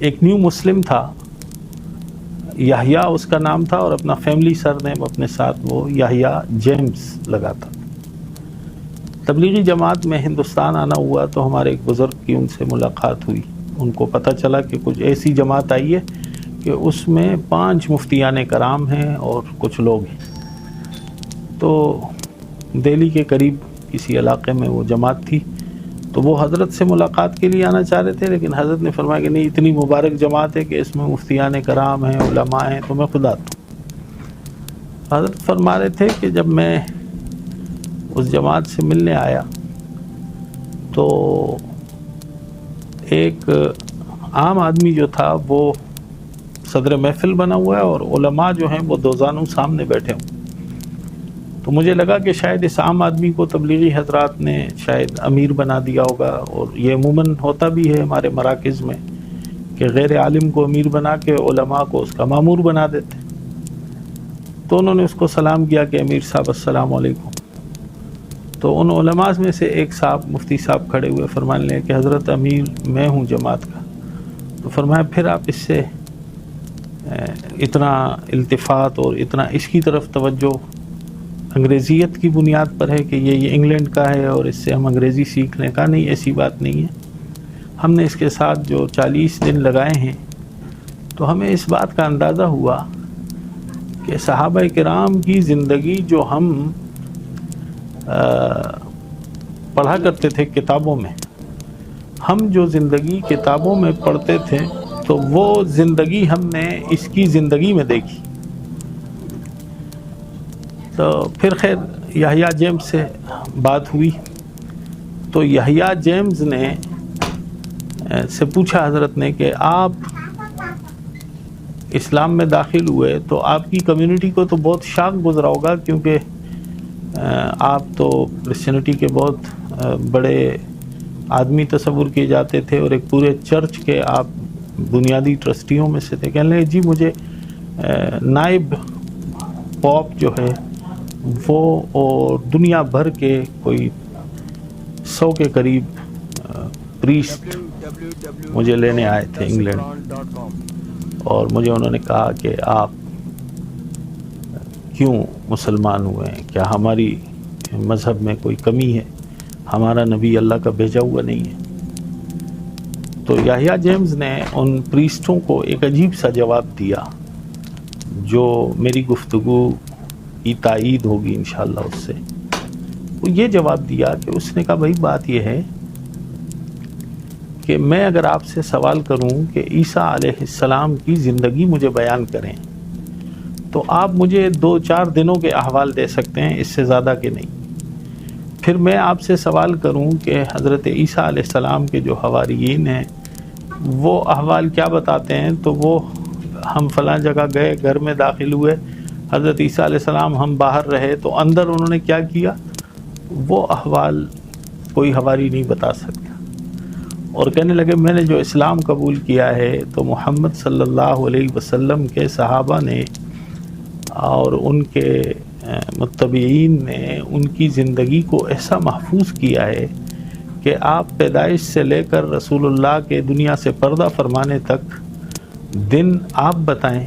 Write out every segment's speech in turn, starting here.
ایک نیو مسلم تھا، یحییٰ اس کا نام تھا، اور اپنا فیملی سر نیم اپنے ساتھ وہ یحییٰ جیمز لگاتا۔ تبلیغی جماعت میں ہندوستان آنا ہوا تو ہمارے ایک بزرگ کی ان سے ملاقات ہوئی، ان کو پتہ چلا کہ کچھ ایسی جماعت آئی ہے کہ اس میں 5 مفتیان کرام ہیں اور کچھ لوگ ہیں۔ تو دہلی کے قریب کسی علاقے میں وہ جماعت تھی، تو وہ حضرت سے ملاقات کے لیے آنا چاہ رہے تھے، لیکن حضرت نے فرمایا کہ نہیں، اتنی مبارک جماعت ہے کہ اس میں مفتیان کرام ہیں، علماء ہیں، تو میں خود آتا ہوں۔ حضرت فرما رہے تھے کہ جب میں اس جماعت سے ملنے آیا تو ایک عام آدمی جو تھا وہ صدر محفل بنا ہوا ہے، اور علماء جو ہیں وہ 2 زانوں سامنے بیٹھے ہوں۔ تو مجھے لگا کہ شاید اس عام آدمی کو تبلیغی حضرات نے شاید امیر بنا دیا ہوگا، اور یہ عموماً ہوتا بھی ہے ہمارے مراکز میں کہ غیر عالم کو امیر بنا کے علماء کو اس کا مامور بنا دیتے۔ تو انہوں نے اس کو سلام کیا کہ امیر صاحب السلام علیکم۔ تو ان علماء میں سے ایک صاحب، مفتی صاحب کھڑے ہوئے، فرمانے لگے کہ حضرت امیر میں ہوں جماعت کا۔ تو فرمایا پھر آپ اس سے اتنا التفات اور اتنا اس کی طرف توجہ انگریزیت کی بنیاد پر ہے کہ یہ انگلینڈ کا ہے اور اس سے ہم انگریزی سیکھنے کا؟ نہیں، ایسی بات نہیں ہے۔ ہم نے اس کے ساتھ جو 40 دن لگائے ہیں تو ہمیں اس بات کا اندازہ ہوا کہ صحابہ کرام کی زندگی جو ہم پڑھا کرتے تھے کتابوں میں، ہم جو زندگی کتابوں میں پڑھتے تھے تو وہ زندگی ہم نے اس کی زندگی میں دیکھی۔ تو پھر خیر یحییٰ جیمز سے بات ہوئی، تو یحییٰ جیمز نے سے پوچھا حضرت نے کہ آپ اسلام میں داخل ہوئے تو آپ کی کمیونٹی کو تو بہت شاک گزرا ہوگا، کیونکہ آپ تو کرسچینٹی کے بہت بڑے آدمی تصور کیے جاتے تھے، اور ایک پورے چرچ کے آپ بنیادی ٹرسٹیوں میں سے تھے۔ کہنے لگے جی مجھے نائب پوپ جو ہے وہ اور دنیا بھر کے کوئی 100 کے قریب پریسٹ مجھے لینے آئے تھے انگلینڈ، اور مجھے انہوں نے کہا کہ آپ کیوں مسلمان ہوئے ہیں؟ کیا ہماری مذہب میں کوئی کمی ہے؟ ہمارا نبی اللہ کا بھیجا ہوا نہیں ہے؟ تو یحییٰ جیمز نے ان پریسٹوں کو ایک عجیب سا جواب دیا جو میری گفتگو کی تائید ہوگی انشاءاللہ اس سے۔ وہ یہ جواب دیا کہ اس نے کہا بھائی بات یہ ہے کہ میں اگر آپ سے سوال کروں کہ عیسیٰ علیہ السلام کی زندگی مجھے بیان کریں تو آپ مجھے 2-4 دنوں کے احوال دے سکتے ہیں، اس سے زیادہ کہ نہیں۔ پھر میں آپ سے سوال کروں کہ حضرت عیسیٰ علیہ السلام کے جو حواریین ہیں وہ احوال کیا بتاتے ہیں، تو وہ ہم فلاں جگہ گئے، گھر میں داخل ہوئے، حضرت عیسیٰ علیہ السلام ہم باہر رہے تو اندر انہوں نے کیا کیا، وہ احوال کوئی حواری نہیں بتا سکتا۔ اور کہنے لگے میں نے جو اسلام قبول کیا ہے تو محمد صلی اللہ علیہ وسلم کے صحابہ نے اور ان کے متبعین نے ان کی زندگی کو ایسا محفوظ کیا ہے کہ آپ پیدائش سے لے کر رسول اللہ کے دنیا سے پردہ فرمانے تک دن آپ بتائیں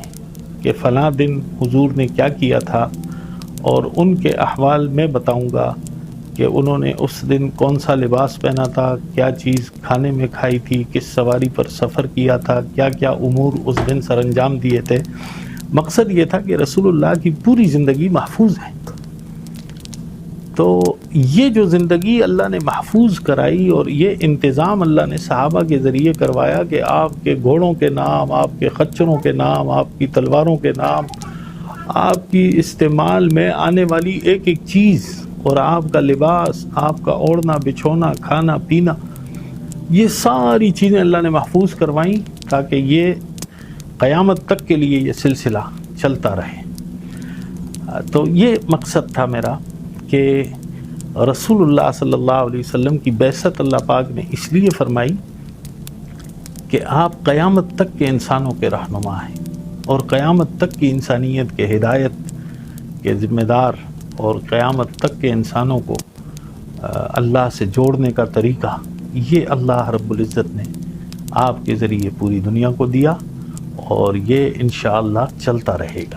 کہ فلاں دن حضور نے کیا کیا تھا، اور ان کے احوال میں بتاؤں گا کہ انہوں نے اس دن کون سا لباس پہنا تھا، کیا چیز کھانے میں کھائی تھی، کس سواری پر سفر کیا تھا، کیا کیا امور اس دن سر انجام دیے تھے۔ مقصد یہ تھا کہ رسول اللہ کی پوری زندگی محفوظ ہے۔ تو یہ جو زندگی اللہ نے محفوظ کرائی اور یہ انتظام اللہ نے صحابہ کے ذریعے کروایا کہ آپ کے گھوڑوں کے نام، آپ کے خچروں کے نام، آپ کی تلواروں کے نام، آپ کی استعمال میں آنے والی ایک ایک چیز، اور آپ کا لباس، آپ کا اوڑھنا بچھونا، کھانا پینا، یہ ساری چیزیں اللہ نے محفوظ کروائیں تاکہ یہ قیامت تک کے لیے یہ سلسلہ چلتا رہے۔ تو یہ مقصد تھا میرا کہ رسول اللہ صلی اللہ علیہ وسلم کی بعثت اللہ پاک نے اس لیے فرمائی کہ آپ قیامت تک کے انسانوں کے رہنما ہیں، اور قیامت تک کی انسانیت کے ہدایت کے ذمہ دار، اور قیامت تک کے انسانوں کو اللہ سے جوڑنے کا طریقہ یہ اللہ رب العزت نے آپ کے ذریعے پوری دنیا کو دیا، اور یہ انشاءاللہ چلتا رہے گا۔